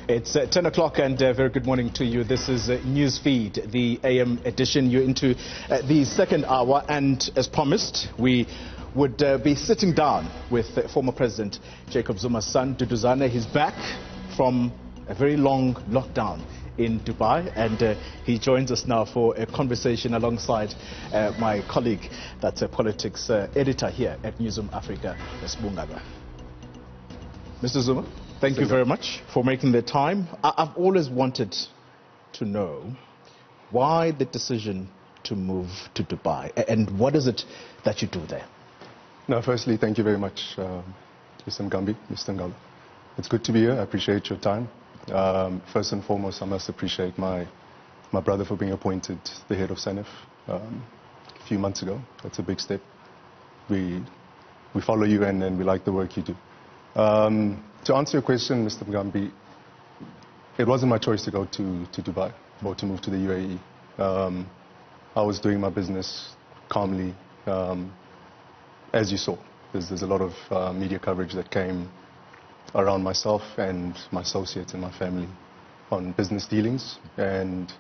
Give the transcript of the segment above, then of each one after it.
It's 10 o'clock and very good morning to you. This is Newsfeed, the AM edition. You're into the second hour, and as promised, we would be sitting down with former President Jacob Zuma's son, Duduzane. He's back from a very long lockdown in Dubai, and he joins us now for a conversation alongside my colleague, that's a politics editor here at Newzroom Afrika, Xoli Mngambi. Mr. Zuma, thank you very much for making the time. I've always wanted to know why the decision to move to Dubai, and what is it that you do there? No, firstly, thank you very much, Mr. Mngambi, Mr. Ngalwa. It's good to be here. I appreciate your time. First and foremost, I must appreciate my brother for being appointed the head of SANEF a few months ago. That's a big step. We follow you and we like the work you do. To answer your question, Mr. Mngambi, it wasn't my choice to go to Dubai or to move to the UAE. I was doing my business calmly. As you saw, there's a lot of media coverage that came around myself and my associates and my family on business dealings, and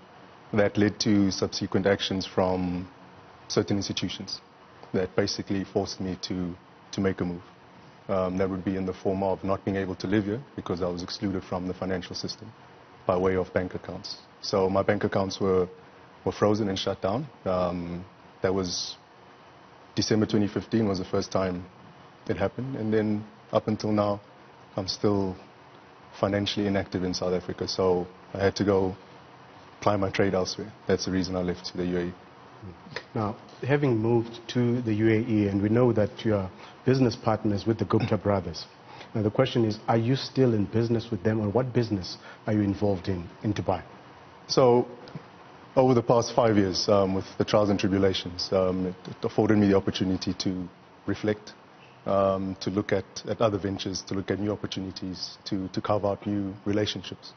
that led to subsequent actions from certain institutions that basically forced me to make a move. That would be in the form of not being able to live here because I was excluded from the financial system by way of bank accounts. So my bank accounts were frozen and shut down. That was December 2015 was the first time it happened, and then up until now I'm still financially inactive in South Africa, so I had to go ply my trade elsewhere. That's the reason I left to the UAE. Now, having moved to the UAE, and we know that you are business partners with the Gupta brothers. Now, the question is, are you still in business with them, or what business are you involved in Dubai? So, over the past 5 years, with the trials and tribulations, it afforded me the opportunity to reflect, to look at other ventures, to look at new opportunities, to carve out new relationships.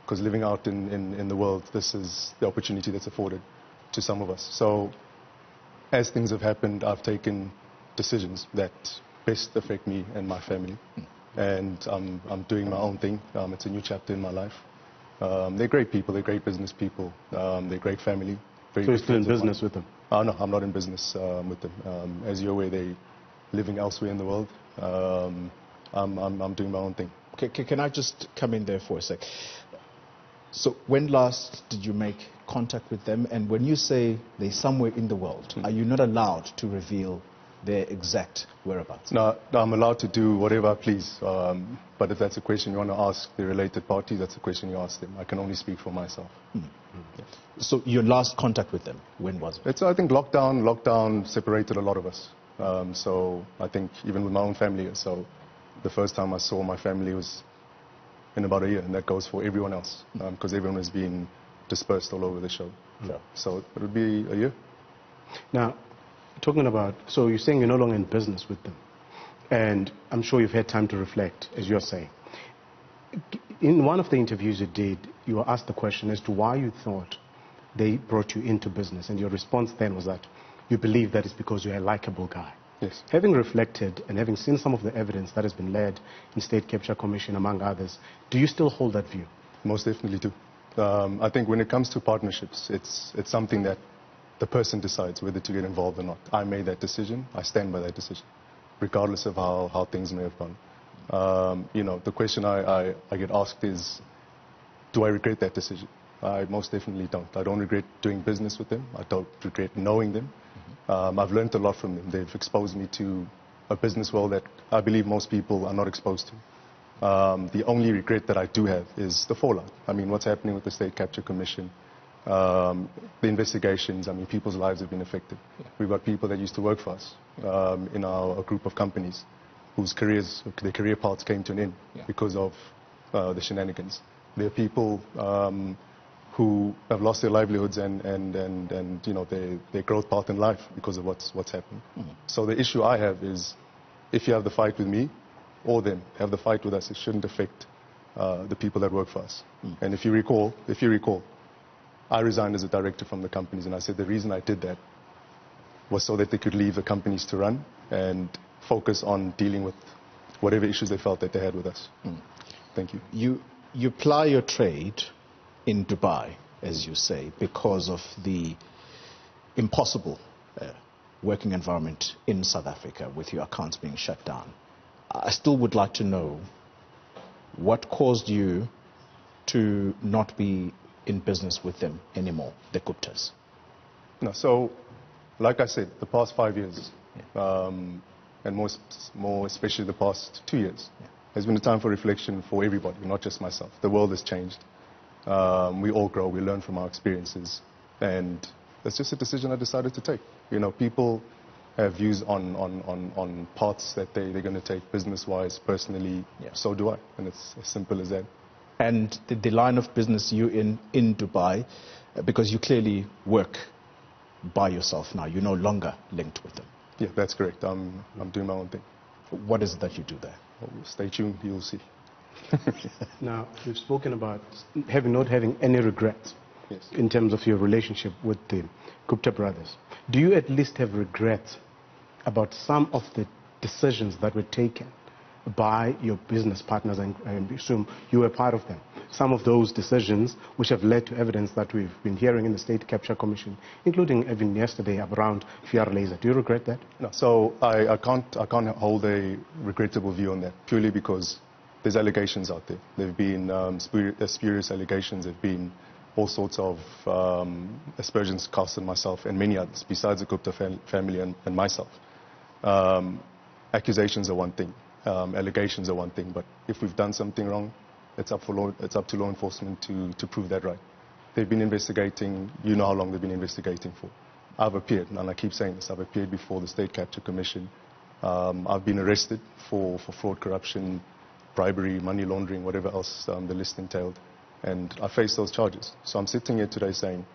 Because living out in the world, this is the opportunity that's afforded to some of us. So, as things have happened, I've taken decisions that best affect me and my family. And I'm doing my own thing. It's a new chapter in my life. They're great people, they're great business people, they're great family. So you're still in business with them? No, I'm not in business with them. As you're aware, they're living elsewhere in the world. I'm doing my own thing. Can I just come in there for a sec? So when last did you make contact with them? And when you say they're somewhere in the world, are you not allowed to reveal their exact whereabouts? No, I'm allowed to do whatever I please. But if that's a question you want to ask the related parties, that's a question you ask them. I can only speak for myself. Yeah. So your last contact with them, when was it? I think lockdown separated a lot of us. So I think even with my own family. So the first time I saw my family was in about a year, and that goes for everyone else, because everyone has been dispersed all over the show. Yeah. So it would be a year. Now, talking about, so you're saying you're no longer in business with them, and I'm sure you've had time to reflect, as you're saying. In one of the interviews you did, you were asked the question as to why you thought they brought you into business, and your response then was that you believe that it's because you're a likable guy. Yes. Having reflected and having seen some of the evidence that has been led in State Capture Commission, among others, do you still hold that view? Most definitely do. I think when it comes to partnerships, it's something that the person decides whether to get involved or not. I made that decision. I stand by that decision, regardless of how things may have gone. The question I get asked is, do I regret that decision? I most definitely don't. I don't regret doing business with them. I don't regret knowing them. I've learned a lot from them. They've exposed me to a business world that I believe most people are not exposed to. The only regret that I do have is the fallout. I mean, what's happening with the State Capture Commission, the investigations. I mean, people's lives have been affected. Yeah. We've got people that used to work for us in our group of companies whose their career paths came to an end because of the shenanigans. There are people who have lost their livelihoods and their growth path in life because of what's happened. So the issue I have is, if you have the fight with me or them, have the fight with us, it shouldn't affect the people that work for us. And if you recall, I resigned as a director from the companies, and I said the reason I did that was so that they could leave the companies to run and focus on dealing with whatever issues they felt that they had with us. Thank you. You ply your trade in Dubai, as you say, because of the impossible working environment in South Africa with your accounts being shut down. I still would like to know what caused you to not be in business with them anymore, the Guptas. No, so, like I said, the past 5 years, and more especially the past 2 years, has been a time for reflection for everybody, not just myself. The world has changed. We all grow, we learn from our experiences, and that's just a decision I decided to take. You know, people have views on paths that they're going to take business-wise, personally, so do I, and it's as simple as that. And the line of business you in Dubai, because you clearly work by yourself now, you're no longer linked with them. Yeah, that's correct. I'm doing my own thing. What is it that you do there? Well, stay tuned, you'll see. Now, we've spoken about not having any regrets in terms of your relationship with the Gupta brothers. Do you at least have regrets about some of the decisions that were taken by your business partners, and I assume you were part of them? Some of those decisions which have led to evidence that we've been hearing in the State Capture Commission, including even yesterday around VR Laser. Do you regret that? No, so I can't hold a regrettable view on that, purely because there's allegations out there. There have been spurious allegations. There have been all sorts of aspersions cast on myself and many others, besides the Gupta family and myself. Accusations are one thing. Allegations are one thing, but if we've done something wrong, it's up to law enforcement to prove that right. They've been investigating, you know how long they've been investigating for. I've appeared, and I keep saying this, I've appeared before the State Capture Commission. I've been arrested for fraud, corruption, bribery, money laundering, whatever else the list entailed, and I face those charges. So I'm sitting here today saying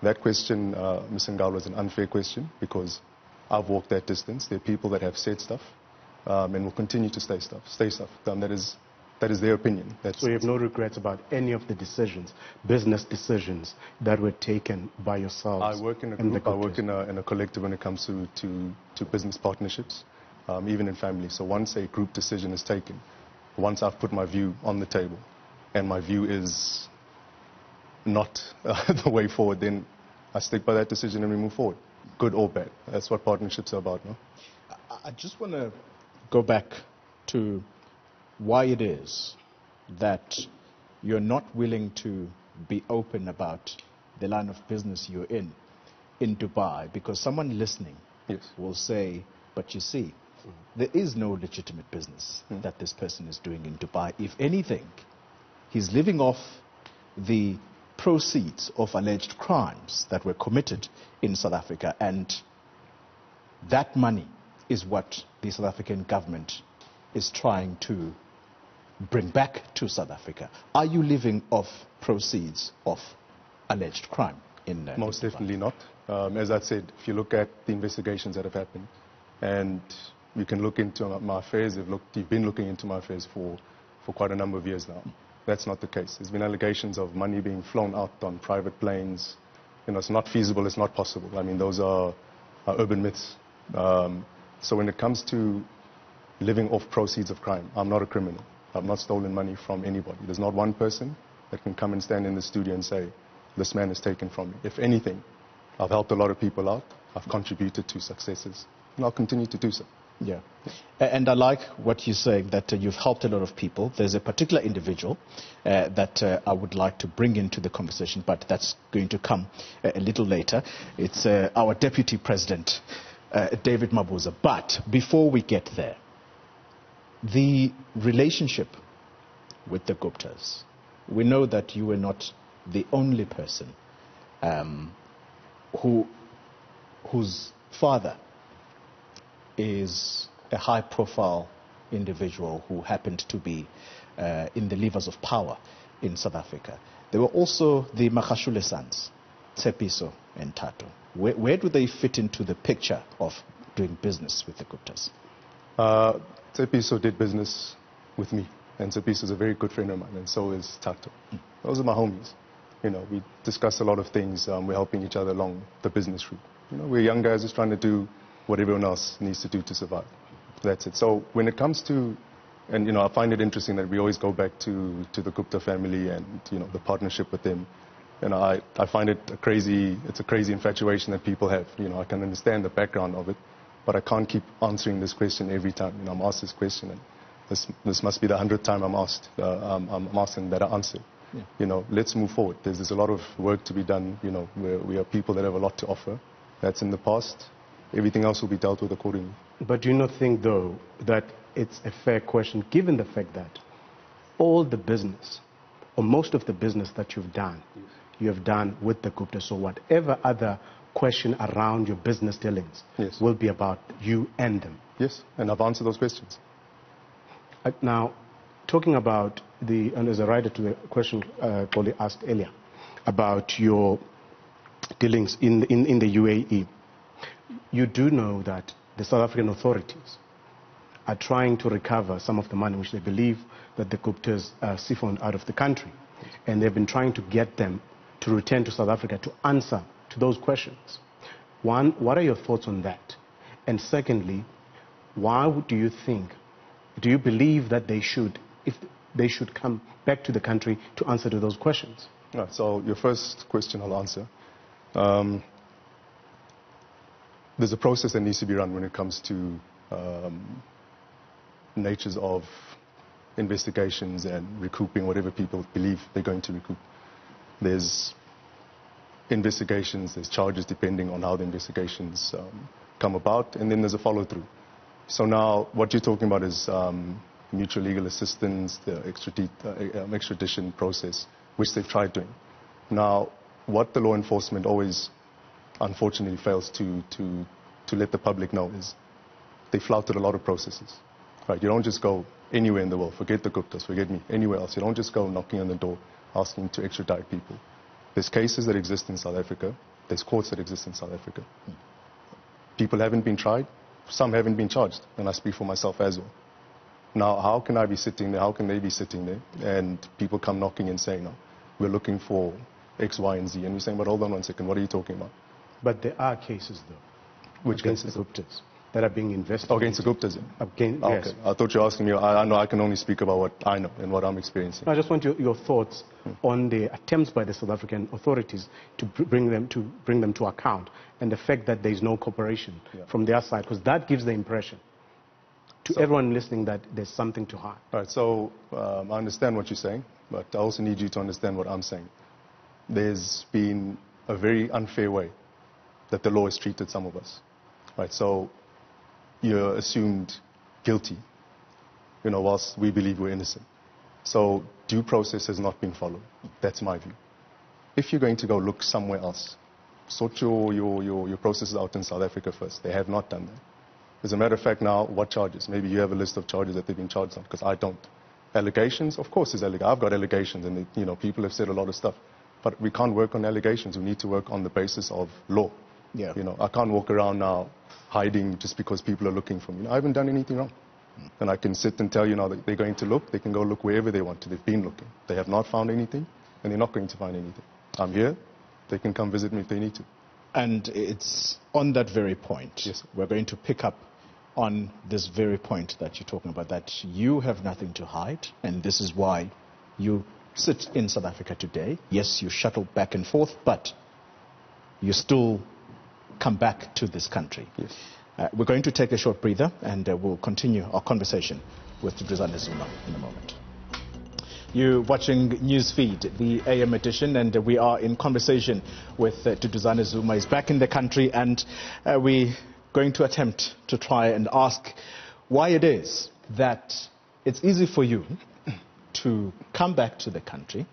that question, Ms. Ngalwa, is an unfair question, because I've walked that distance. There are people that have said stuff, and will continue to say stuff. That is their opinion. So you have no regrets about any of the decisions, business decisions that were taken by yourselves? I work in a group, I work in a collective when it comes to business partnerships, even in family. So once a group decision is taken, once I've put my view on the table, and my view is not the way forward, then I stick by that decision and we move forward, good or bad. That's what partnerships are about, no? I just want to go back to why it is that you're not willing to be open about the line of business you're in Dubai, because someone listening will say, but you see, there is no legitimate business that this person is doing in Dubai. If anything, he's living off the proceeds of alleged crimes that were committed in South Africa, and that money is what the South African government is trying to bring back to South Africa. Are you living off proceeds of alleged crime in Most Dubai? definitely not. As I said, if you look at the investigations that have happened, and you can look into my affairs, you've been looking into my affairs for quite a number of years now. That's not the case. There's been allegations of money being flown out on private planes. You know, it's not feasible, it's not possible. I mean, those are urban myths. So when it comes to living off proceeds of crime, I'm not a criminal. I've not stolen money from anybody. There's not one person that can come and stand in the studio and say, this man is taken from me. If anything, I've helped a lot of people out. I've contributed to successes, and I'll continue to do so. Yeah. And I like what you're saying, that you've helped a lot of people. There's a particular individual that I would like to bring into the conversation, but that's going to come a little later. It's our Deputy President, David Mabuza. But before we get there, the relationship with the Guptas, we know that you were not the only person whose father is a high-profile individual who happened to be in the levers of power in South Africa. There were also the Makashule sons, Tsepiso and Tato. Where do they fit into the picture of doing business with the Guptas? Tsepiso did business with me, and Tsepiso is a very good friend of mine, and so is Tato. Those are my homies. You know, we discuss a lot of things. We're helping each other along the business route. You know, we're young guys just trying to do what everyone else needs to do to survive. That's it. So when it comes to And, I find it interesting that we always go back to the Gupta family and, the partnership with them. I find it's a crazy infatuation that people have. I can understand the background of it, but I can't keep answering this question every time. I'm asked this question, and this must be the 100th time I'm asking that I answer. Yeah. Let's move forward. There's a lot of work to be done. We are people that have a lot to offer. That's in the past. Everything else will be dealt with accordingly. But do you not think, though, that it's a fair question, given the fact that all the business, or most of the business that you've done, yes, you have done with the Guptas, so whatever other question around your business dealings, yes, will be about you and them? Yes, and I've answered those questions. Now, talking about and as a rider to the question Xoli asked earlier, about your dealings in the UAE, you do know that the South African authorities are trying to recover some of the money which they believe that the Guptas siphoned out of the country. And they've been trying to get them to return to South Africa to answer to those questions. One, what are your thoughts on that? And secondly, do you believe that they should come back to the country to answer to those questions? Right, so your first question I'll answer. There's a process that needs to be run when it comes to natures of investigations and recouping whatever people believe they're going to recoup. There's investigations, there's charges depending on how the investigations come about, and then there's a follow-through. So now what you're talking about is mutual legal assistance, the extradition process, which they've tried doing. Now, what the law enforcement always unfortunately fails to let the public know is they flouted a lot of processes. Right? You don't just go anywhere in the world, forget the Guptas, forget me, anywhere else. You don't just go knocking on the door asking to extradite people. There's cases that exist in South Africa. There's courts that exist in South Africa. People haven't been tried. Some haven't been charged, and I speak for myself as well. Now, how can I be sitting there? How can they be sitting there? And people come knocking and saying, no, we're looking for X, Y, and Z. And you're saying, but hold on 1 second, what are you talking about? But there are cases, though. Which against cases? The Guptas that are being investigated. Against the Guptas? Yes. Okay. I thought you were asking me. I know I can only speak about what I know and what I'm experiencing. I just want your thoughts on the attempts by the South African authorities to bring them to account, and the fact that there is no cooperation from their side, because that gives the impression to everyone listening that there's something to hide. All right, so I understand what you're saying, but I also need you to understand what I'm saying. There's been a very unfair way that the law has treated some of us. Right, so you're assumed guilty, whilst we believe we're innocent. So due process has not been followed. That's my view. If you're going to go look somewhere else, sort your processes out in South Africa first. They have not done that. As a matter of fact, now, what charges? Maybe you have a list of charges that they've been charged on, because I don't. Allegations? Of course there's allegations. I've got allegations, and people have said a lot of stuff. But we can't work on allegations. We need to work on the basis of law. Yeah. I can't walk around now hiding just because people are looking for me. I haven't done anything wrong. And I can sit and tell you now that they're going to look. They can go look wherever they want to. They've been looking. They have not found anything, and they're not going to find anything. I'm here. They can come visit me if they need to. And it's on that very point. Yes. We're going to pick up on this very point that you're talking about, that you have nothing to hide, and this is why you sit in South Africa today. Yes, you shuttle back and forth, but you still come back to this country. Yes. We're going to take a short breather, and we'll continue our conversation with Duduzane Zuma in a moment. You're watching Newsfeed, the AM edition, and we are in conversation with Duduzane Zuma. He's back in the country, and we're going to attempt to try and ask why it is that it's easy for you to come back to the country,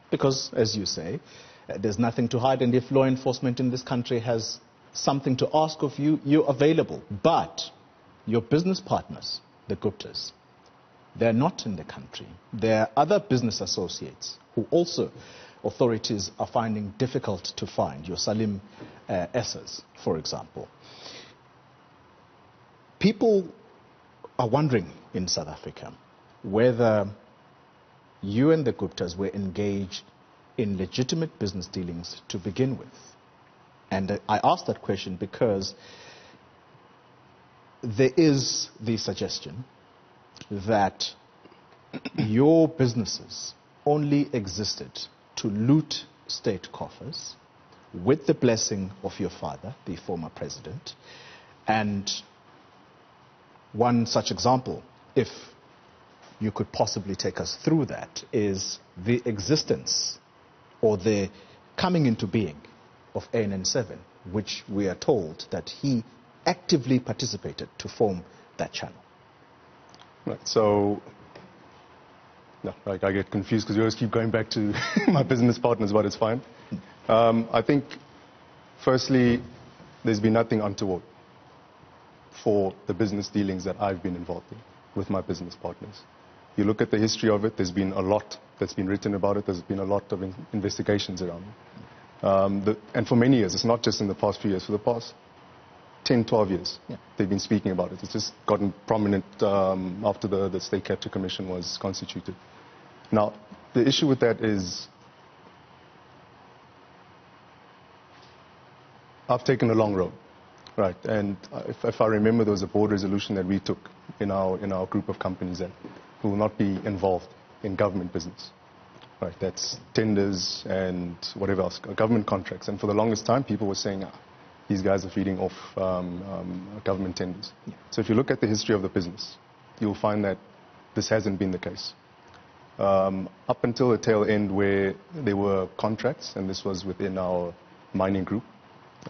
because, as you say, there's nothing to hide, and if law enforcement in this country has something to ask of you, you're available. But your business partners, the Guptas, they're not in the country. There are other business associates who also authorities are finding difficult to find. Your Salim Essers, for example. People are wondering in South Africa whether you and the Guptas were engaged in legitimate business dealings to begin with. And I ask that question because there is the suggestion that your businesses only existed to loot state coffers with the blessing of your father, the former president. And one such example, if you could possibly take us through that, is the existence or the coming into being of ANN7, which we are told that he actively participated to form that channel. Right, so, no, like I get confused because you always keep going back to my business partners, but it's fine. I think, firstly, there's been nothing untoward for the business dealings that I've been involved in with my business partners. You look at the history of it, there's been a lot that's been written about it, there's been a lot of investigations around it. And for many years, it's not just in the past few years, for the past 10, 12 years, they've been speaking about it. It's just gotten prominent after the State Capture Commission was constituted. Now, the issue with that is, I've taken a long road, right? And if I remember, there was a board resolution that we took in our group of companies that will not be involved in government business, right? That's tenders and whatever else, government contracts. And for the longest time, people were saying, these guys are feeding off government tenders. So if you look at the history of the business, you'll find that this hasn't been the case. Up until the tail end where there were contracts, and this was within our mining group,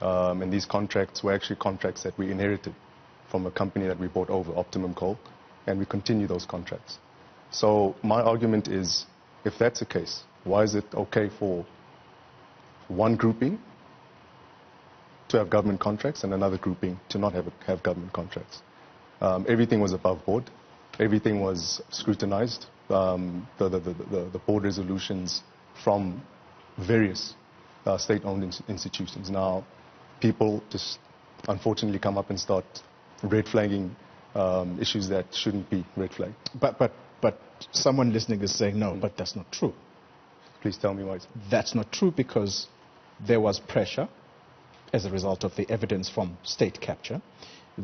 and these contracts were actually contracts that we inherited from a company that we bought over, Optimum Coal, and we continue those contracts. So my argument is, if that's the case, why is it okay for one grouping to have government contracts and another grouping to not have government contracts? Everything was above board. Everything was scrutinized. The board resolutions from various state-owned institutions. Now, people just unfortunately come up and start red flagging issues that shouldn't be red flagged. But someone listening is saying, no, but that's not true. Please tell me why. That's not true because there was pressure as a result of the evidence from state capture,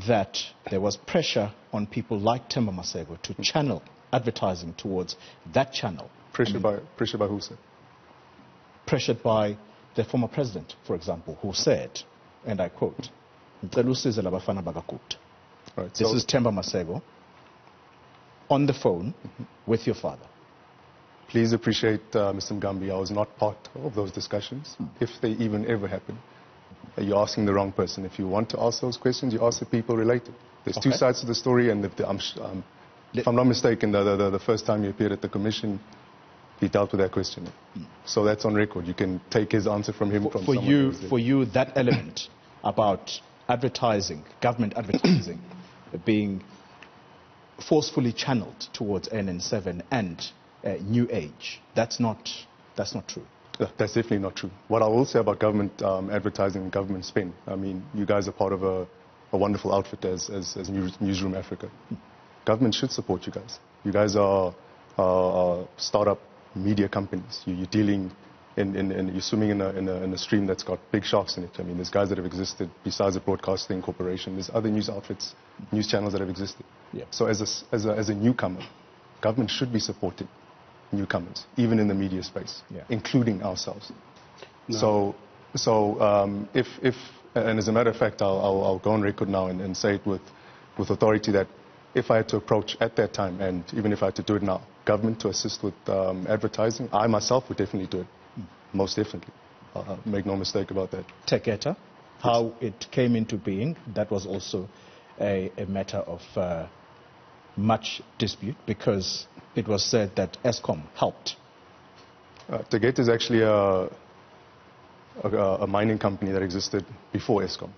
that there was pressure on people like Themba Masego to channel advertising towards that channel. Pressure by who, sir? Pressured by the former president, for example, who said, and I quote, right, this is Themba Masego on the phone with your father. Please appreciate, Mr. Mngambi, I was not part of those discussions, if they even ever happened. You're asking the wrong person. If you want to ask those questions, you ask the people related. There's two sides to the story, and if I'm not mistaken, the first time you appeared at the commission, he dealt with that question. So that's on record. You can take his answer from him. For you, that element about advertising, government advertising, being forcefully channeled towards NN7 and New Age, that's not true. That's definitely not true. What I will say about government advertising and government spend, I mean, you guys are part of a wonderful outfit as Newzroom Africa. Government should support you guys. You guys are startup media companies. You're dealing you're swimming in a stream that's got big sharks in it. I mean, there's guys that have existed besides the broadcasting corporation. There's other news outfits, news channels that have existed. Yeah. So as a newcomer, government should be supporting newcomers, even in the media space, including ourselves. No. So if and as a matter of fact, I'll go on record now and say it with authority that if I had to approach at that time, and even if I had to do it now, government to assist with advertising, I myself would definitely do it, most definitely. Make no mistake about that. Teketa, how it came into being, that was also a matter of much dispute because it was said that Eskom helped. Tegeta is actually a mining company that existed before Eskom.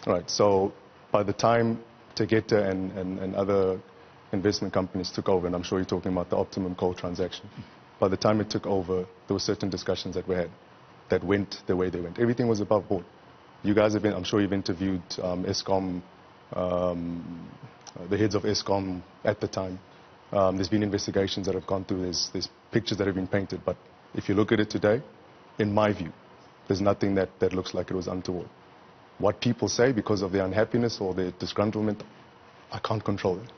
Right. So by the time Tegeta and other investment companies took over, and I'm sure you're talking about the Optimum Coal transaction, by the time it took over, there were certain discussions that we had that went the way they went. Everything was above board. You guys have been, I'm sure you've interviewed Eskom, the heads of Eskom at the time. There's been investigations that have gone through, there's pictures that have been painted, but if you look at it today, in my view, there's nothing that looks like it was untoward. What people say because of their unhappiness or their disgruntlement, I can't control it.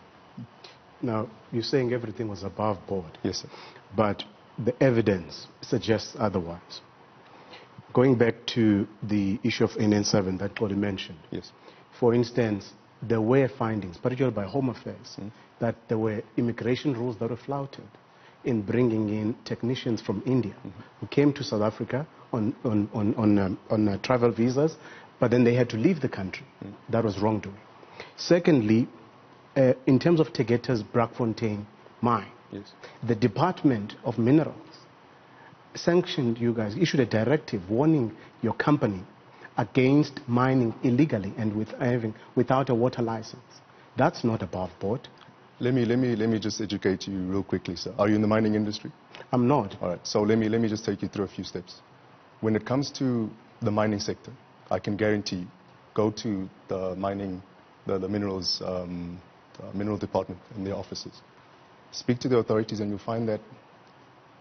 Now, you're saying everything was above board. Yes, sir. But the evidence suggests otherwise. Going back to the issue of NN7 that Xoli mentioned. Yes. For instance, there were findings, particularly by Home Affairs, that there were immigration rules that were flouted in bringing in technicians from India who came to South Africa on travel visas, but then they had to leave the country. That was wrongdoing. Secondly, in terms of Tegeta's Brakfontein mine, Yes. the Department of Minerals sanctioned you guys, issued a directive warning your company against mining illegally and without a water license. That's not above board. Let me just educate you real quickly, sir. Are you in the mining industry? I'm not. All right. So let me just take you through a few steps. When it comes to the mining sector, I can guarantee you, go to the mining, the minerals, mineral department in their offices. Speak to the authorities and you'll find that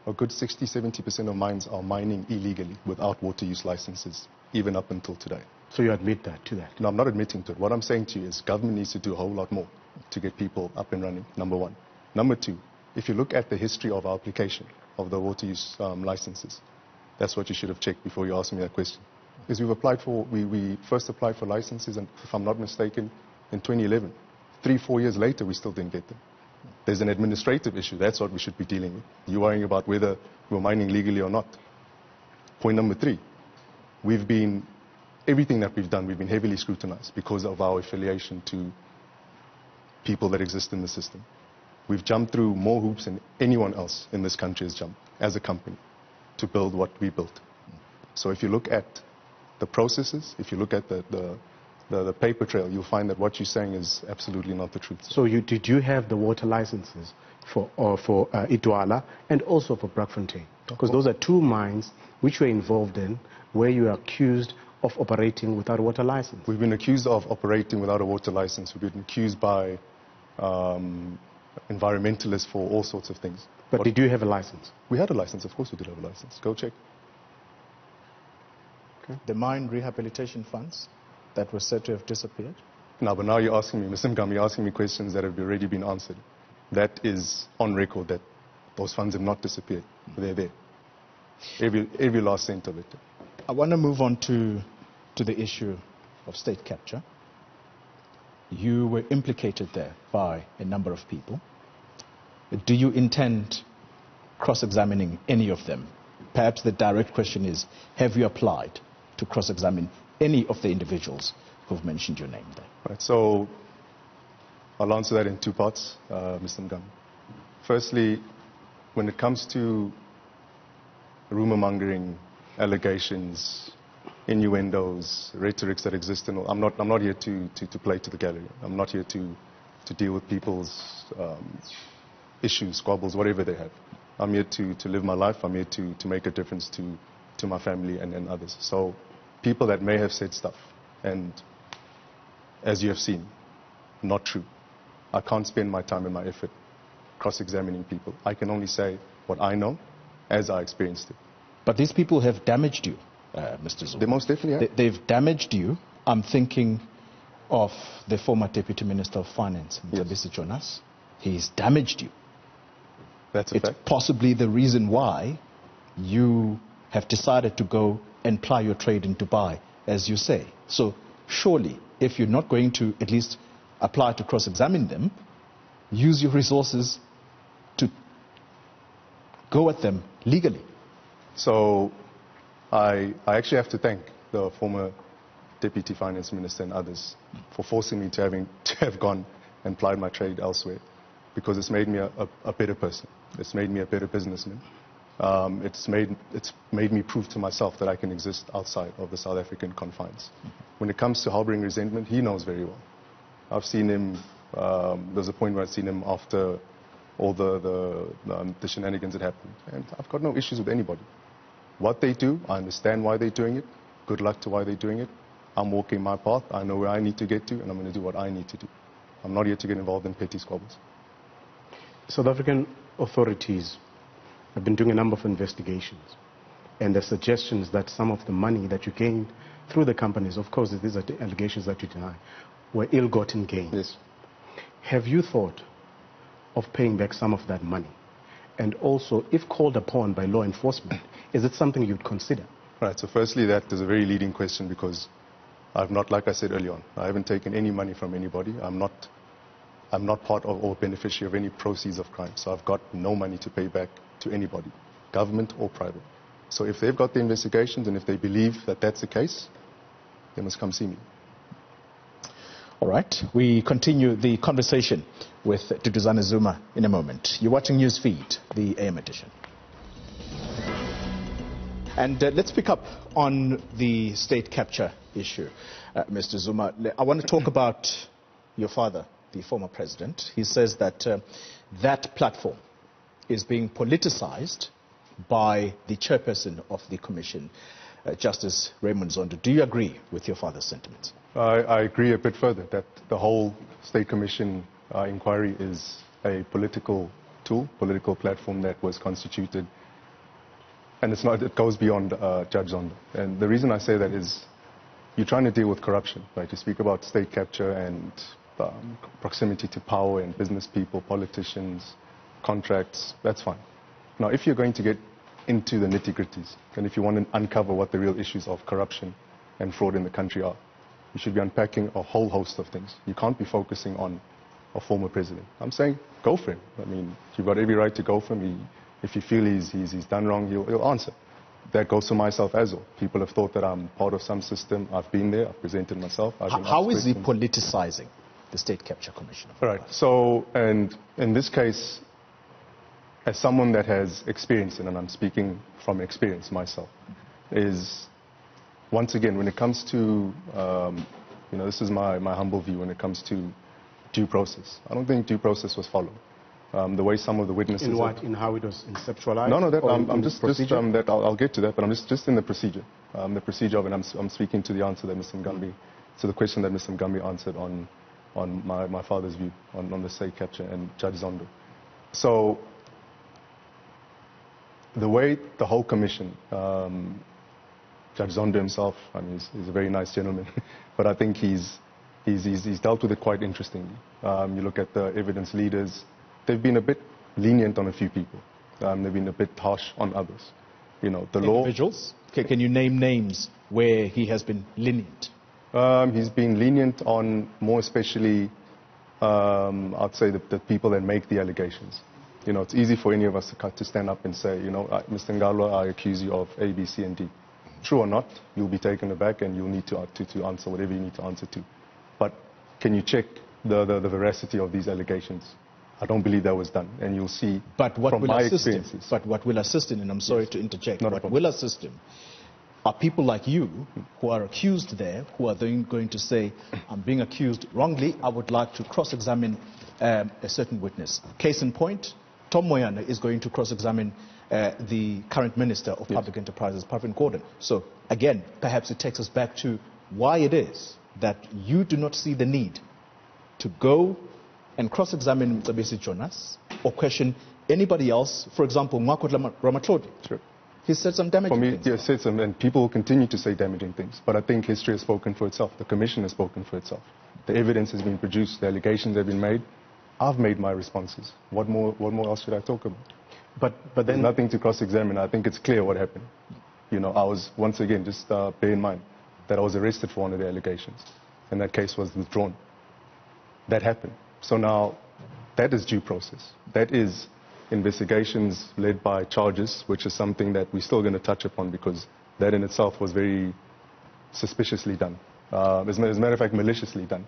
a good 60-70% of mines are mining illegally without water use licenses, even up until today. So you admit that to that? No, I'm not admitting to it. What I'm saying to you is government needs to do a whole lot more to get people up and running, number one. Number two, if you look at the history of our application of the water use licenses, that's what you should have checked before you asked me that question. Is we first applied for licenses, and if I'm not mistaken, in 2011. 3-4 years later, we still didn't get them. There's an administrative issue. That's what we should be dealing with. You're worrying about whether we're mining legally or not. Point number three, everything that we've done, we've been heavily scrutinized because of our affiliation to people that exist in the system. We've jumped through more hoops than anyone else in this country has jumped as a company to build what we built. So if you look at the processes, if you look at the paper trail, you'll find that what you're saying is absolutely not the truth. So did you have the water licenses for Ituala and also for Brakfontein? Because those are two mines which were involved in where you are accused of operating without a water license. We've been accused of operating without a water license. We've been accused by environmentalists for all sorts of things. But did you have a license? We had a license. Of course we did have a license. Go check. Okay. The mine rehabilitation funds that were said to have disappeared? No, but now you're asking me, Mr. Mngambi, you're asking me questions that have already been answered. That is on record that those funds have not disappeared. They're there. Every last cent of it. I want to move on to the issue of state capture. You were implicated there by a number of people. Do you intend cross-examining any of them? Perhaps the direct question is, have you applied to cross-examine any of the individuals who've mentioned your name there? Right, so I'll answer that in two parts, Mr. Mngambi. Firstly, when it comes to rumor mongering, allegations, innuendos, rhetorics that exist, I'm not here to play to the gallery. I'm not here to deal with people's issues, squabbles, whatever they have. I'm here to live my life. I'm here to make a difference to my family and others. So people that may have said stuff, and as you have seen, not true. I can't spend my time and my effort cross-examining people. I can only say what I know as I experienced it. But these people have damaged you, Mr. Zuma. They most definitely have. They've damaged you. I'm thinking of the former Deputy Minister of Finance, Mr. Jonas. He's damaged you. That's a fact. It's possibly the reason why you have decided to go and ply your trade in Dubai, as you say. So surely, if you're not going to at least apply to cross-examine them, use your resources to go at them legally. So I actually have to thank the former Deputy Finance Minister and others for forcing me to have gone and plied my trade elsewhere, because it's made me a better person. It's made me a better businessman. It's made me prove to myself that I can exist outside of the South African confines. When it comes to harboring resentment, he knows very well. I've seen him, there's a point where I've seen him after all the shenanigans that happened. And I've got no issues with anybody. What they do, I understand why they're doing it. Good luck to why they're doing it. I'm walking my path. I know where I need to get to, and I'm going to do what I need to do. I'm not here to get involved in petty squabbles. South African authorities have been doing a number of investigations, and the suggestions that some of the money that you gained through the companies, of course these are the allegations that you deny, were ill-gotten gains. Yes. Have you thought of paying back some of that money? And also, if called upon by law enforcement, is it something you'd consider? Right, so firstly, that is a very leading question because I've not, like I said earlier on, I haven't taken any money from anybody. I'm not part of or beneficiary of any proceeds of crime. So I've got no money to pay back to anybody, government or private. So if they've got the investigations and if they believe that that's the case, they must come see me. All right, we continue the conversation with Duduzane Zuma in a moment. You're watching Newsfeed, the AM edition. And let's pick up on the state capture issue. Mr. Zuma, I want to talk about your father, the former president. He says that that platform is being politicized by the chairperson of the commission, Justice Raymond Zondo. Do you agree with your father's sentiments? I agree a bit further that the whole State Commission inquiry is a political tool, political platform that was constituted, and it goes beyond Judge Zondo. And the reason I say that is you're trying to deal with corruption, right? You speak about state capture and proximity to power and business people, politicians, contracts, that's fine. Now, if you're going to get into the nitty-gritties, and if you want to uncover what the real issues of corruption and fraud in the country are, you should be unpacking a whole host of things. You can't be focusing on a former president. I'm saying go for him. I mean, you've got every right to go for him. If you feel he's done wrong, he'll answer. That goes to myself as well. People have thought that I'm part of some system. I've been there. I've presented myself. How is he politicizing the State Capture Commission? All right. So, and in this case, as someone that has experience, and I'm speaking from experience myself, is once again, when it comes to, this is my humble view when it comes to due process. I don't think due process was followed. The way some of the witnesses... In what? In how it was conceptualized? No, I'm just I'll get to that, but I'm just in the procedure. The procedure of it, I'm speaking to the answer that Mr. Mngambi, to the question that Mr. Mngambi answered on my father's view on the state capture and Judge Zondo. So, the way the whole commission, Judge Zondo himself, I mean, he's a very nice gentleman, but I think he's dealt with it quite interestingly. You look at the evidence leaders, they've been a bit lenient on a few people. They've been a bit harsh on others. You know, the law... Individuals? Okay, can you name names where he has been lenient? He's been lenient on more especially, I'd say, the people that make the allegations. You know, it's easy for any of us to stand up and say, Mr. Ngalwa, I accuse you of A, B, C, and D. True or not, you'll be taken aback and you'll need to answer whatever you need to answer to. But can you check the veracity of these allegations? I don't believe that was done, and you'll see from my experiences. But what will assist him, and I'm sorry to interject, what will assist him are people like you who are accused there, who are then going to say, I'm being accused wrongly, I would like to cross-examine a certain witness. Case in point, Tom Moyana is going to cross-examine the current Minister of Public Enterprises, Pravin Gordhan. So, again, perhaps it takes us back to why it is that you do not see the need to go and cross-examine Mr. Jonas or question anybody else, for example, Ngwakotla Ramatlodi. Sure. He said some damaging things. He said some, and people will continue to say damaging things. But I think history has spoken for itself. The commission has spoken for itself. The evidence has been produced. The allegations have been made. I've made my responses. What more else should I talk about? But then... There's nothing to cross-examine. I think it's clear what happened. You know, I was, once again, just bear in mind that I was arrested for one of the allegations. And that case was withdrawn. That happened. So now, that is due process. That is investigations led by charges, which is something that we're still going to touch upon because that in itself was very suspiciously done. As a matter of fact, maliciously done.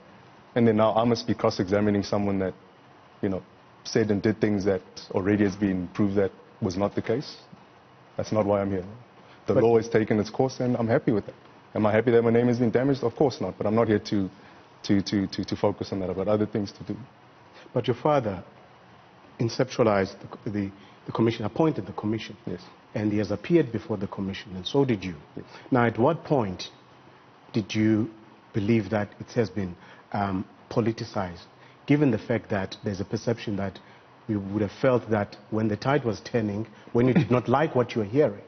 And then now I must be cross-examining someone that, said and did things that already has been proved that was not the case. That's not why I'm here. The law has taken its course and I'm happy with it. Am I happy that my name has been damaged? Of course not, but I'm not here to focus on that. I've got other things to do. But your father conceptualized the commission, appointed the commission. Yes. And he has appeared before the commission, and so did you. Yes. Now, at what point did you believe that it has been politicized, given the fact that there's a perception that you would have felt that when the tide was turning, when you did not like what you were hearing,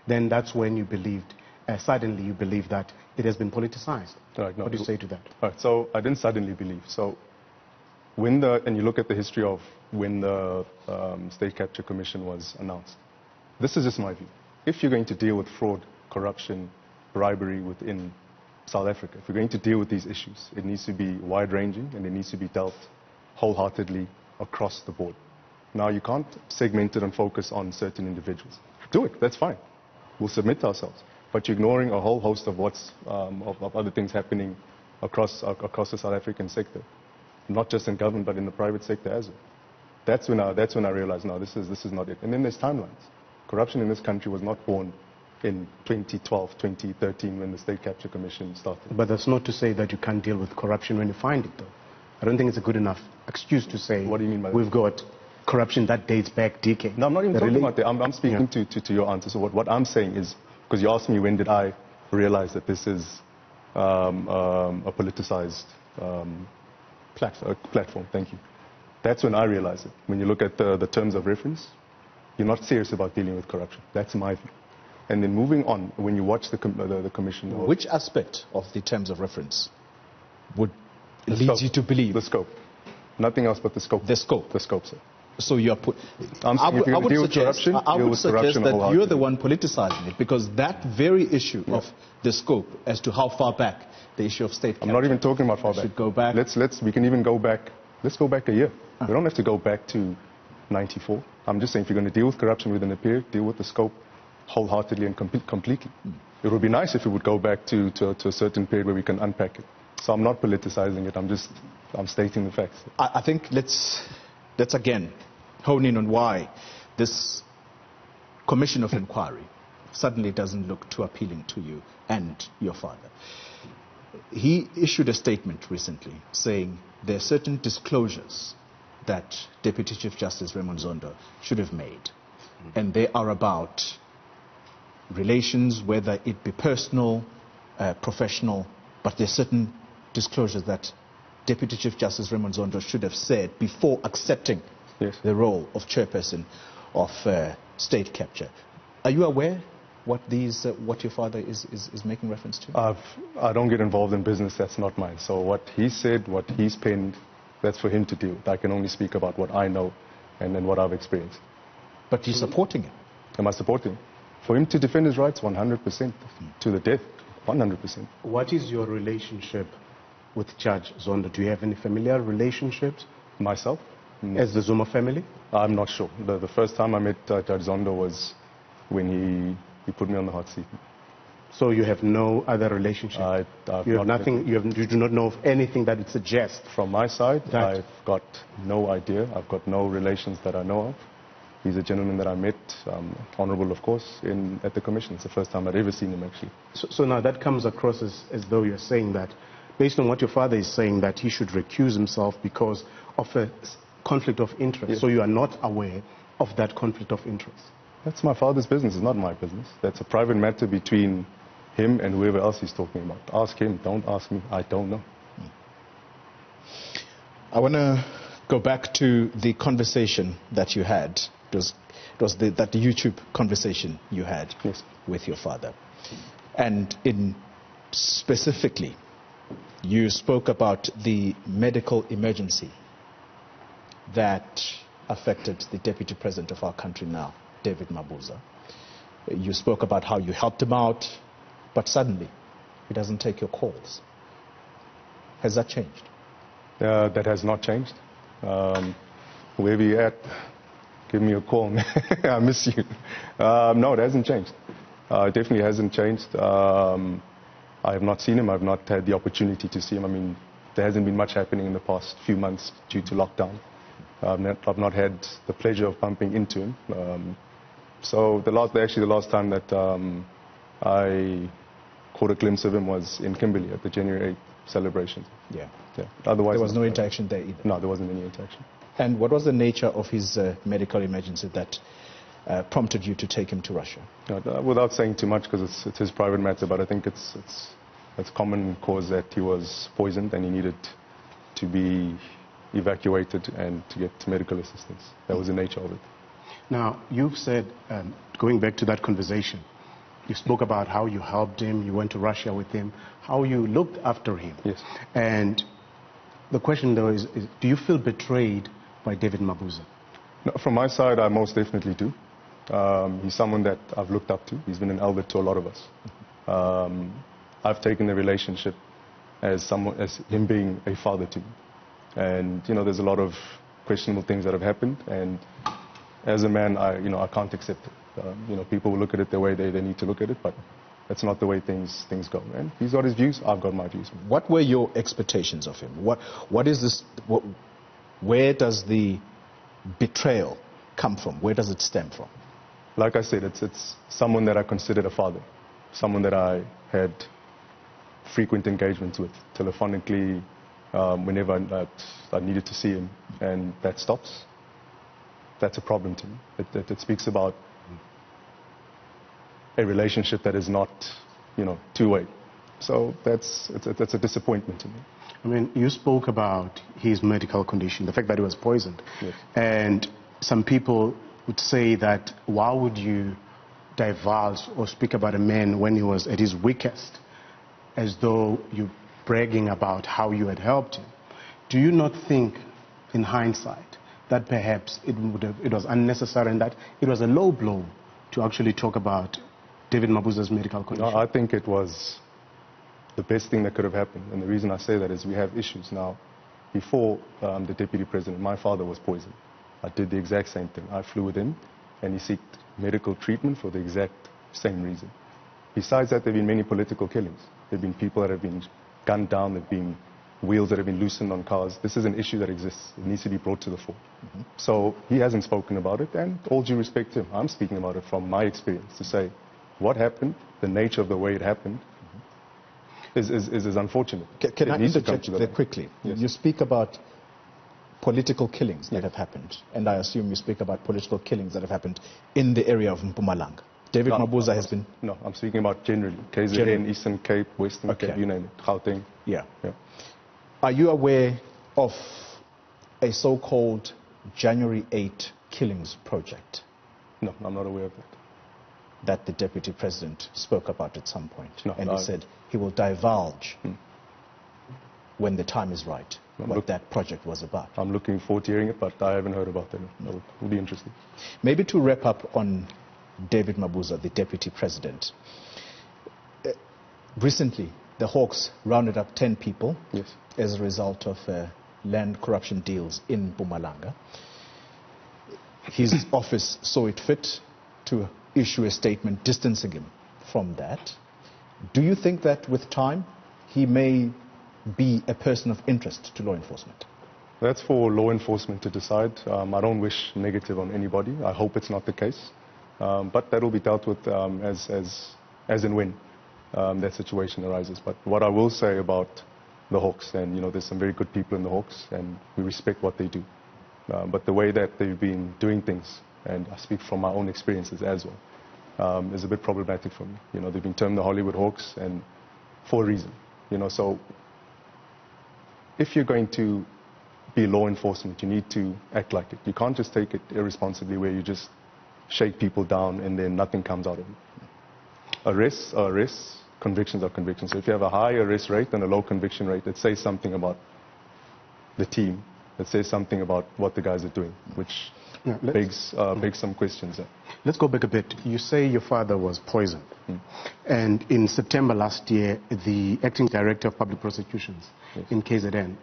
then that's when you believed, suddenly you believed that it has been politicized. Right, no, what do you say to that? Right, so I didn't suddenly believe. So and you look at the history of when the State Capture Commission was announced, this is just my view. If you're going to deal with fraud, corruption, bribery within South Africa, if you're going to deal with these issues, it needs to be wide-ranging and it needs to be dealt wholeheartedly across the board. Now, you can't segment it and focus on certain individuals. Do it, that's fine. We'll submit ourselves. But you're ignoring a whole host of of other things happening across the South African sector, not just in government, but in the private sector as well. That's when I realized, no, this is not it. And then there's timelines. Corruption in this country was not born in 2012, 2013, when the State Capture Commission started. But that's not to say that you can't deal with corruption when you find it, though. I don't think it's a good enough excuse to say, what do you mean by that? We've got corruption that dates back decades. No, I'm not even talking about that. I'm speaking to your answer. So what I'm saying is, because you asked me when did I realize that this is a politicized platform. Thank you. That's when I realized it. When you look at the terms of reference, you're not serious about dealing with corruption. That's my view. And then moving on, when you watch the commission... Which aspect of the terms of reference would lead you to believe? The scope. Nothing else but the scope. The scope? The scope, sir. So you are I would suggest that you're the one politicizing it, because that very issue of the scope as to how far back the issue of state capture... I'm not even talking about far back. Should go back. We can even go back. Let's go back a year. We don't have to go back to 94. I'm just saying, if you're going to deal with corruption within a period, deal with the scope wholeheartedly and completely. It would be nice if we would go back to a certain period where we can unpack it. So I'm not politicizing it. I'm stating the facts. I think let's again hone in on why this commission of inquiry suddenly doesn't look too appealing to you and your father. He issued a statement recently saying there are certain disclosures that Deputy Chief Justice Raymond Zondo should have made, and they are about relations, whether it be personal, professional, but there are certain disclosures that Deputy Chief Justice Raymond Zondo should have said before accepting the role of chairperson of state capture. Are you aware what your father is making reference to? I don't get involved in business, that's not mine. So what he said, what he's penned, that's for him to deal with. I can only speak about what I know and then what I've experienced. But you're supporting him? Am I supporting him? For him to defend his rights, 100%, to the death, 100%. What is your relationship with Judge Zondo? Do you have any familiar relationships? Myself? No. As the Zuma family? I'm not sure. The first time I met Judge Zondo was when he put me on the hot seat. So you have no other relationship? You have nothing. You do not know of anything that would suggest? From my side, I've got no idea. I've got no relations that I know of. He's a gentleman that I met, honorable of course, at the commission. It's the first time I'd ever seen him actually. So now that comes across as though you're saying that, based on what your father is saying, that he should recuse himself because of a conflict of interest. Yes. So you are not aware of that conflict of interest? That's my father's business. It's not my business. That's a private matter between him and whoever else he's talking about. Ask him. Don't ask me. I don't know. I want to go back to the conversation that you had. It was the YouTube conversation you had with your father. And specifically, you spoke about the medical emergency that affected the Deputy President of our country now, David Mabuza. You spoke about how you helped him out, but suddenly he doesn't take your calls. Has that changed? That has not changed. Wherever you're at, give me a call. I miss you. No, it hasn't changed. It definitely hasn't changed. I have not seen him. I've not had the opportunity to see him. I mean, there hasn't been much happening in the past few months due to lockdown. I've not had the pleasure of bumping into him. So the last time that I caught a glimpse of him was in Kimberley at the January 8th celebration. Yeah. Otherwise, there was no interaction there either? No, there wasn't any interaction. And what was the nature of his medical emergency that prompted you to take him to Russia? Without saying too much, because it's his private matter, but I think it's common cause that he was poisoned and he needed to be evacuated and to get medical assistance. That was the nature of it. Now, you've said, going back to that conversation, you spoke about how you helped him, you went to Russia with him, how you looked after him. Yes. And the question, though, is do you feel betrayed by David Mabuza? No, from my side, I most definitely do. He's someone that I've looked up to. He's been an elder to a lot of us. I've taken the relationship as him being a father to me. And, there's a lot of questionable things that have happened. And as a man, I can't accept it. People will look at it the way they need to look at it, but that's not the way things go. And he's got his views, I've got my views. What were your expectations of him? What is this? Where does the betrayal come from? Where does it stem from? Like I said, it's someone that I considered a father, someone that I had frequent engagements with, telephonically, whenever I needed to see him, and that stops. That's a problem to me. It speaks about a relationship that is not, two-way. So it's a disappointment to me. I mean, you spoke about his medical condition, the fact that he was poisoned. Yes. And some people would say that why would you divulge or speak about a man when he was at his weakest, as though you're bragging about how you had helped him? Do you not think, in hindsight, that perhaps it was unnecessary and that it was a low blow to actually talk about David Mabuza's medical condition? No, I think it was the best thing that could have happened. And the reason I say that is we have issues now. Before the deputy president, my father was poisoned. I did the exact same thing. I flew with him, and he sought medical treatment for the exact same reason. Besides that, there have been many political killings. There have been people that have been gunned down. There have been wheels that have been loosened on cars. This is an issue that exists. It needs to be brought to the fore. Mm-hmm. So he hasn't spoken about it, and all due respect to him, I'm speaking about it from my experience to say what happened, the nature of the way it happened, is unfortunate. Can I interject there quickly? Yes. You speak about political killings that have happened, and I assume you speak about political killings that have happened in the area of Mpumalanga. David Mabuza has been... No, I'm speaking about generally. KZN, Eastern Cape, Western Cape, you name it, Gauteng. Yeah. Are you aware of a so-called January 8 killings project? No, I'm not aware of that. That the deputy president spoke about at some point. No, and he said he will divulge when the time is right what that project was about. I'm looking forward to hearing it, but I haven't heard about that. No, it'll be interesting. Maybe to wrap up on David Mabuza, the deputy president. Recently, the Hawks rounded up 10 people as a result of land corruption deals in Mpumalanga. His office saw it fit to issue a statement distancing him from that. Do you think that with time he may be a person of interest to law enforcement? That's for law enforcement to decide. I don't wish negative on anybody. I hope it's not the case. But that will be dealt with as and when that situation arises. But what I will say about the Hawks, and there's some very good people in the Hawks, and we respect what they do. But the way that they've been doing things, and I speak from my own experiences as well, is a bit problematic for me. They've been termed the Hollywood Hawks, and for a reason. So if you're going to be law enforcement, you need to act like it. You can't just take it irresponsibly where you just shake people down and then nothing comes out of it. Arrests are arrests, convictions are convictions. So if you have a high arrest rate and a low conviction rate, it says something about the team. It says something about what the guys are doing, which begs some questions. Let's go back a bit. You say your father was poisoned. And in September last year, the acting director of public prosecutions in KZN,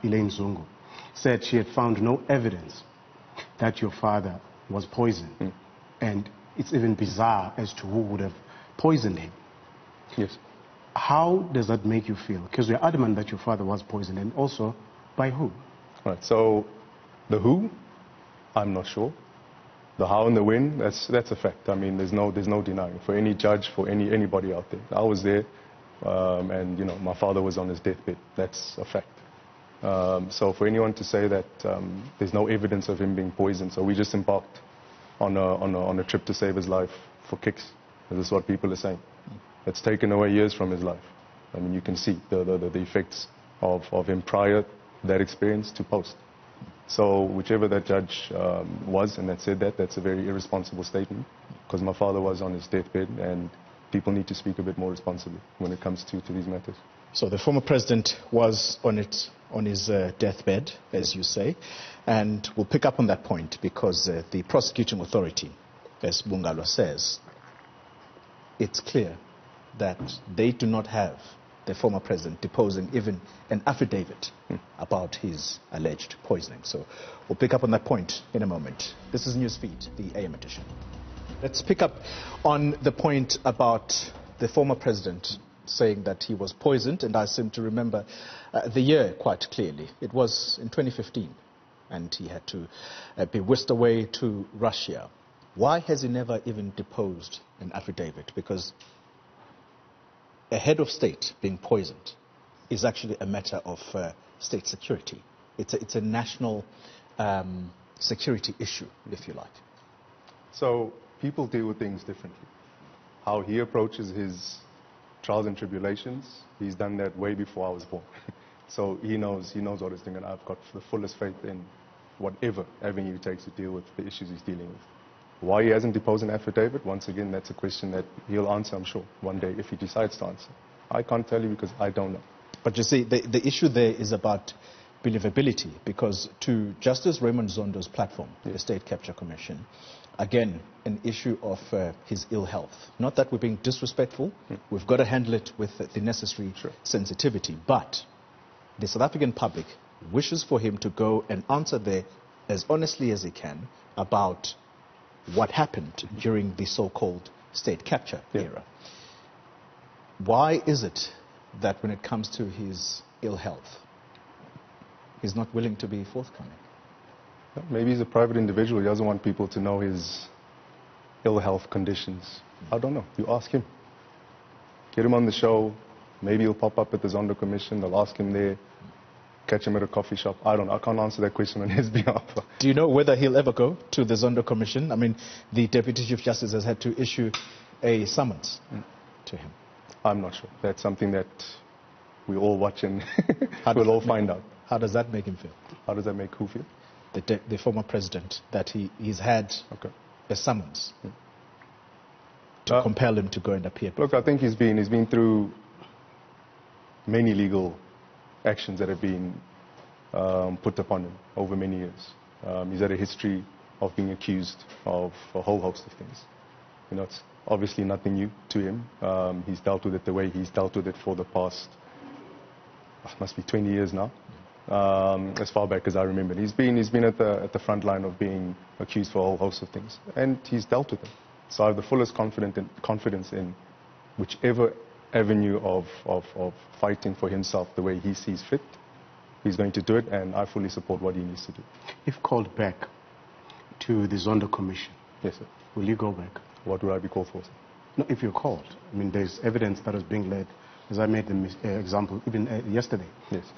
Elaine Zungu, said she had found no evidence that your father was poisoned. And it's even bizarre as to who would have poisoned him. Yes. How does that make you feel? Because you're adamant that your father was poisoned, and also by who? Right. So the who, I'm not sure. The how and the when, that's a fact. I mean, there's no denying. For any judge, for anybody out there, I was there, and my father was on his deathbed. That's a fact. So for anyone to say that there's no evidence of him being poisoned, so we just embarked on a trip to save his life for kicks. This is what people are saying. It's taken away years from his life. I mean, you can see the effects of him prior that experience to post. So whichever that judge was and that said that, that's a very irresponsible statement, because my father was on his deathbed and people need to speak a bit more responsibly when it comes to these matters. So the former president was on his deathbed, as you say, and we'll pick up on that point because the prosecuting authority, as Ngalwa says, it's clear that they do not have the former president deposing even an affidavit about his alleged poisoning. So we'll pick up on that point in a moment. This is Newsfeed, the AM edition. Let's pick up on the point about the former president saying that he was poisoned, and I seem to remember the year quite clearly. It was in 2015, and he had to be whisked away to Russia. Why has he never even deposed an affidavit? Because a head of state being poisoned is actually a matter of state security. It's a national security issue, if you like. So people deal with things differently. How he approaches his trials and tribulations, he's done that way before I was born. So he knows what he's doing, and I've got the fullest faith in whatever avenue he takes to deal with the issues he's dealing with. Why he hasn't deposed an affidavit, once again, that's a question that he'll answer, I'm sure, one day if he decides to answer. I can't tell you because I don't know. But you see, the issue there is about believability, because to Justice Raymond Zondo's platform, the State Capture Commission, again, an issue of his ill health. Not that we're being disrespectful. We've got to handle it with the necessary sensitivity. But the South African public wishes for him to go and answer there as honestly as he can about what happened during the so-called state capture era. Why is it that when it comes to his ill health, he's not willing to be forthcoming? Maybe he's a private individual. He doesn't want people to know his ill health conditions. I don't know. You ask him. Get him on the show. Maybe he'll pop up at the Zondo Commission. They'll ask him there. Catch him at a coffee shop. I don't know. I can't answer that question on his behalf. Do you know whether he'll ever go to the Zondo Commission? I mean, the Deputy Chief Justice has had to issue a summons to him. I'm not sure. That's something that we all watch and we'll all find out. How does that make him feel? How does that make who feel? The former president, that he's had a summons to compel him to go and appear. Look, I think he's been through many legal actions that have been put upon him over many years. He's had a history of being accused of a whole host of things. You know, it's obviously nothing new to him. He's dealt with it the way he's dealt with it for the past, must be 20 years now. As far back as I remember. He's been at the front line of being accused for a whole host of things, and he's dealt with them. So I have the fullest confidence in whichever avenue of fighting for himself the way he sees fit, he's going to do it, and I fully support what he needs to do. If called back to the Zondo Commission, yes, sir. Will you go back? What would I be called for, sir? No, if you're called. I mean, there's evidence that is being led, as I made the example even yesterday,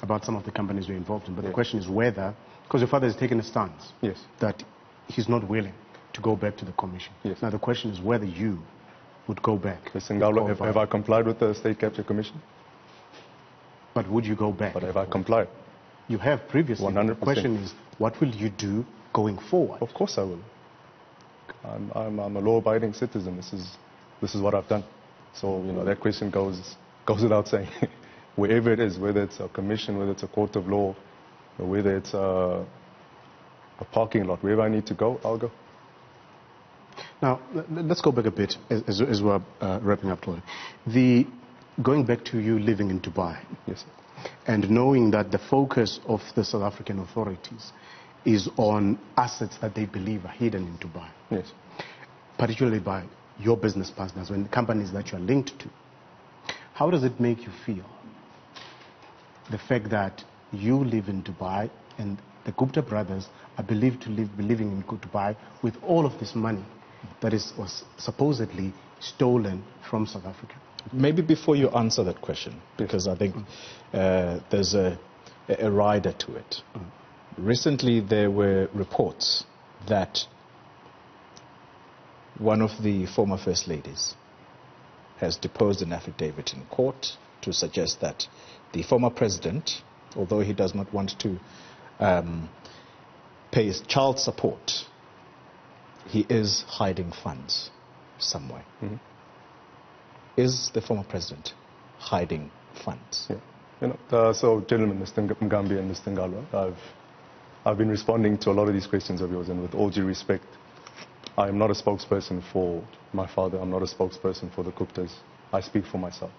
about some of the companies we're involved in. But the question is whether, because your father has taken a stance that he's not willing to go back to the commission. Now the question is whether you would go back. Mr. Ngalwa, have I complied with the State Capture Commission? But would you go back? But have I complied? You have previously. 100%. The question is, what will you do going forward? Of course I will. I'm a law-abiding citizen. This is what I've done. So, you know, that question goes without saying. Wherever it is, whether it's a commission, whether it's a court of law, or whether it's a parking lot, wherever I need to go, I'll go. Now, let's go back a bit as we're wrapping up, Tori. Going back to you living in Dubai. Yes, sir. And knowing that the focus of the South African authorities is on assets that they believe are hidden in Dubai. Yes. Particularly by your business partners and companies that you are linked to. How does it make you feel? The fact that you live in Dubai and the Gupta brothers are believed to be living in Dubai with all of this money that was supposedly stolen from South Africa. Maybe before you answer that question, because I think there's a rider to it. Recently there were reports that one of the former First Ladies has deposed an affidavit in court to suggest that the former president, although he does not want to pay his child support, he is hiding funds somewhere. Is the former president hiding funds? Yeah. So, gentlemen, Mr. Mngambi and Mr. Ngalwa, I've been responding to a lot of these questions of yours, and with all due respect, I am not a spokesperson for my father. I'm not a spokesperson for the Guptas. I speak for myself.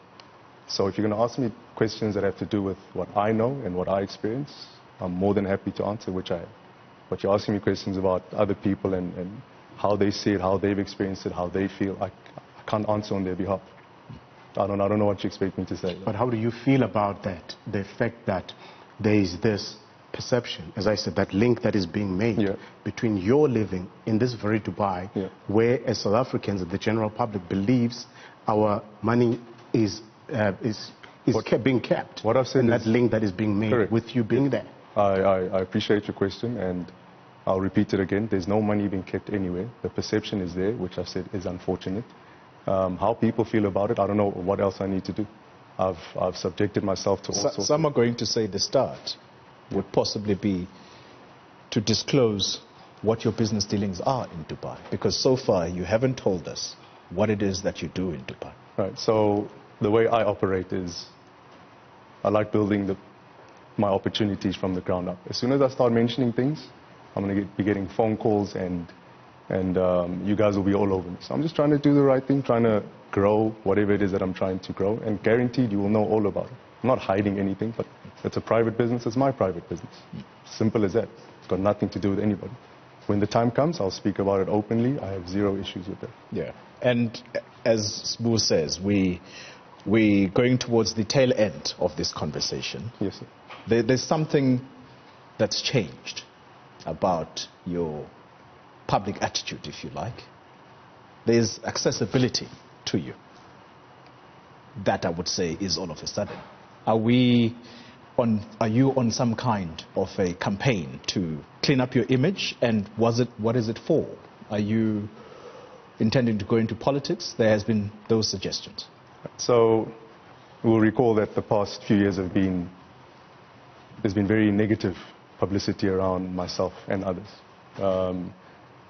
So if you're going to ask me questions that have to do with what I know and what I experience, I'm more than happy to answer, which I am. But you're asking me questions about other people and how they see it, how they've experienced it, how they feel. I can't answer on their behalf. I don't know what you expect me to say. But how do you feel about that? The fact that there is this perception, as I said, that link that is being made between your living in this very Dubai, where as South Africans, the general public believes our money is being kept. What I've said and is that link that is being made correct. With you being there. I appreciate your question, and I'll repeat it again. There's no money being kept anywhere. The perception is there, which I said is unfortunate. How people feel about it, I don't know what else I need to do. I've subjected myself to all sorts. Some are going to say the start would possibly be to disclose what your business dealings are in Dubai, because so far you haven't told us what it is that you do in Dubai. Right. So the way I operate is I like building my opportunities from the ground up. As soon as I start mentioning things, I'm going to be getting phone calls and you guys will be all over me. So I'm just trying to do the right thing, trying to grow whatever it is that I'm trying to grow, and guaranteed you will know all about it. I'm not hiding anything, but it's a private business. It's my private business. Simple as that. It's got nothing to do with anybody. When the time comes, I'll speak about it openly. I have zero issues with that. Yeah. And as Sbu says, we're going towards the tail end of this conversation. Yes, sir. There's something that's changed about your public attitude, if you like. There's accessibility to you. That, I would say, is all of a sudden. Are you on some kind of a campaign to clean up your image? And what is it for? Are you intending to go into politics? There has been those suggestions. So we'll recall that the past few years there's been very negative publicity around myself and others.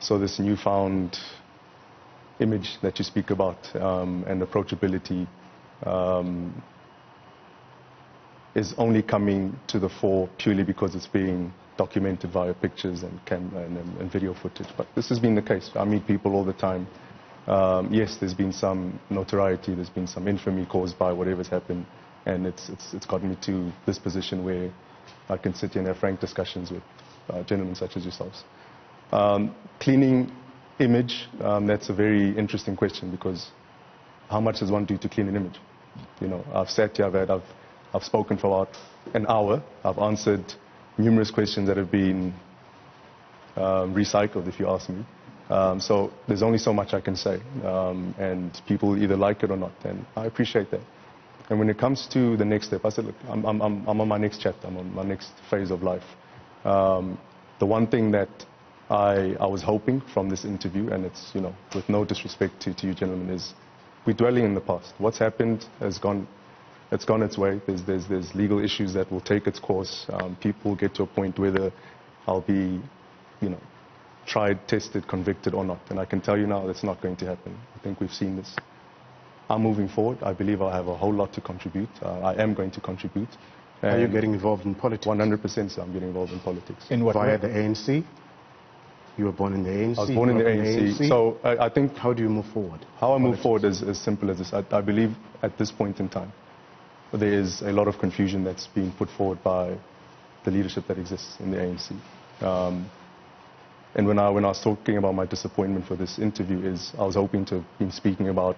So this newfound image that you speak about and approachability is only coming to the fore purely because it's being documented via pictures and video footage. But this has been the case. I meet people all the time. Yes, there's been some notoriety, there's been some infamy caused by whatever's happened, and it's gotten me to this position where I can sit here and have frank discussions with gentlemen such as yourselves. Cleaning image, that's a very interesting question, because how much does one do to clean an image? You know, I've sat here, I've spoken for about an hour. I've answered numerous questions that have been recycled, if you ask me. So there's only so much I can say, and people either like it or not, and I appreciate that. And when it comes to the next step, I said, look, I'm on my next chapter, I'm on my next phase of life. The one thing that I was hoping from this interview, and it's, you know, with no disrespect to you gentlemen, is we're dwelling in the past. What's happened has gone its way. There's legal issues that will take its course. People will get to a point whether I'll be, you know, tried, tested, convicted or not. And I can tell you now that's not going to happen. I think we've seen this. I'm moving forward. I believe I have a whole lot to contribute. I am going to contribute. Are you getting involved in politics? 100%, so I'm getting involved in politics. In what Via the ANC? You were born in the ANC? I was born in the ANC. So I think... How do you move forward? How I move forward is as simple as this. I believe at this point in time, there is a lot of confusion that's being put forward by the leadership that exists in the ANC. And when I was talking about my disappointment for this interview, I was hoping to be speaking about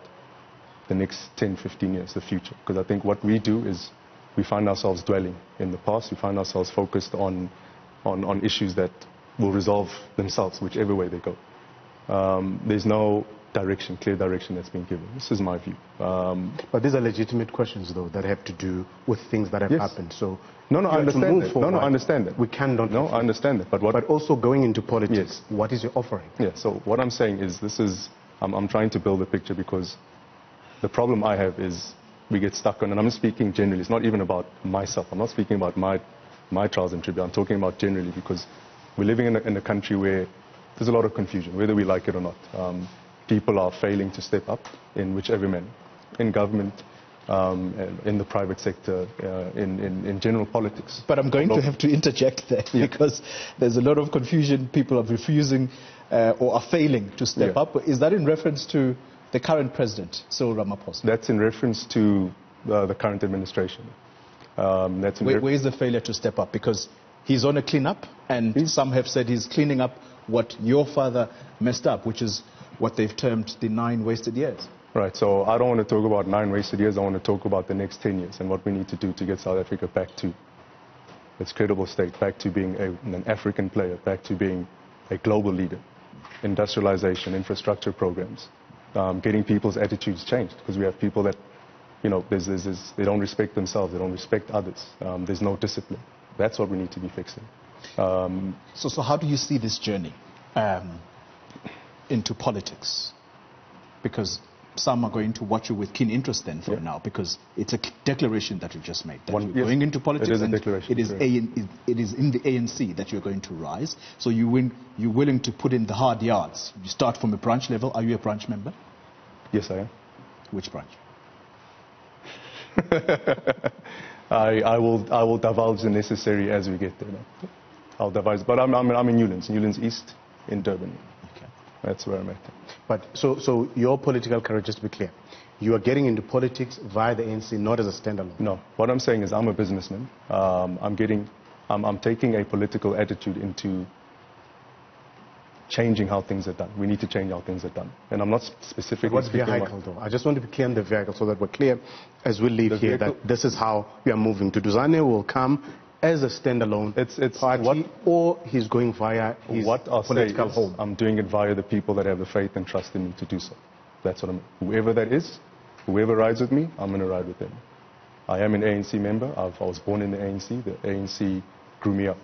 the next 10, 15 years, the future. Because I think what we do is we find ourselves dwelling in the past. We find ourselves focused on issues that will resolve themselves, whichever way they go. There's no direction, clear direction that's been given. This is my view. But these are legitimate questions, though, that have to do with things that have happened. So I understand that. I understand that. We cannot. No, I understand that. But also going into politics, what is your offering? Yeah. So what I'm saying is, I'm trying to build a picture, because the problem I have is we get stuck on, and I'm speaking generally. It's not even about myself. I'm not speaking about my trials and tribulations. I'm talking about generally, because we're living in a country where there's a lot of confusion, whether we like it or not. People are failing to step up in whichever manner. in government, in the private sector, in general politics. But I'm going to have to interject there because there's a lot of confusion. People are refusing or are failing to step up. Is that in reference to the current president, Cyril Ramaphosa? That's in reference to the current administration. Where is the failure to step up? Because he's on a clean-up, and some have said he's cleaning up what your father messed up, which is what they've termed the 9 wasted years. Right, so I don't want to talk about 9 wasted years. I want to talk about the next 10 years and what we need to do to get South Africa back to its credible state, back to being an African player, back to being a global leader. Industrialization, infrastructure programs, getting people's attitudes changed, because we have people that, you know, they don't respect themselves, they don't respect others. There's no discipline. That's what we need to be fixing. So how do you see this journey into politics? Because some are going to watch you with keen interest then for now, because it's a declaration that you just made. That you're going into politics. It is a declaration. It is in the ANC that you're going to rise. So you're willing to put in the hard yards. You start from a branch level. Are you a branch member? Yes, I am. Which branch? I will divulge the necessary as we get there. I'll divulge, but I'm in Newlands East in Durban. Okay. That's where I'm at. But so your political career, just to be clear, you are getting into politics via the ANC, not as a standalone. No, what I'm saying is I'm a businessman. I'm taking a political attitude into changing how things are done. We need to change how things are done. And I'm not specifically What's vehicle though? I just want to be clear on the vehicle so that we're clear as we leave here that this is how we are moving. Duduzane will come as a standalone party, or he's going via his political home. I'm doing it via the people that have the faith and trust in me to do so. That's what whoever that is, whoever rides with me, I'm going to ride with them. I am an ANC member. I was born in the ANC. The ANC grew me up.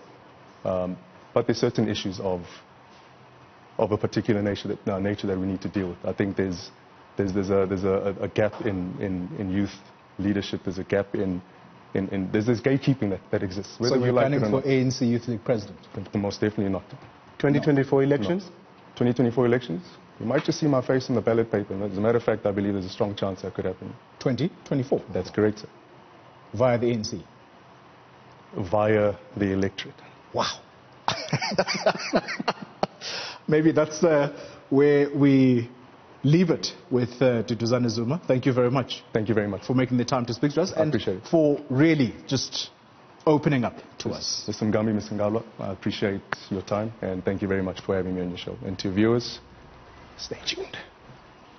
But there's certain issues of a particular nature that we need to deal with. I think there's a gap in youth leadership. There's a gap there's this gatekeeping that exists. So you're planning for ANC Youth League president? Most definitely not. 2024 elections? No. 2024 elections? You might just see my face in the ballot paper. As a matter of fact, I believe there's a strong chance that could happen. 2024? That's correct, sir. Via the ANC? Via the electorate. Wow. Maybe that's where we leave it with Duduzane Zuma. Thank you very much. Thank you very much. For making the time to speak to us. I appreciate it. For really just opening up to us. Mr. Mngambi, Mr. Ngalwa, I appreciate your time, and thank you very much for having me on your show. And to viewers, stay tuned.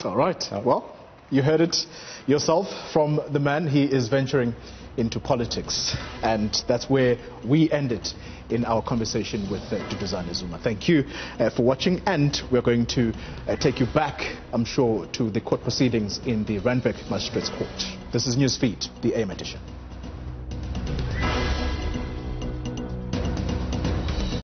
All right. Well, you heard it yourself from the man. He is venturing into politics, and that's where we ended in our conversation with Duduzane Zuma. Thank you for watching, and we're going to take you back, I'm sure, to the court proceedings in the Randburg Magistrates Court. This is Newsfeed, the AM edition.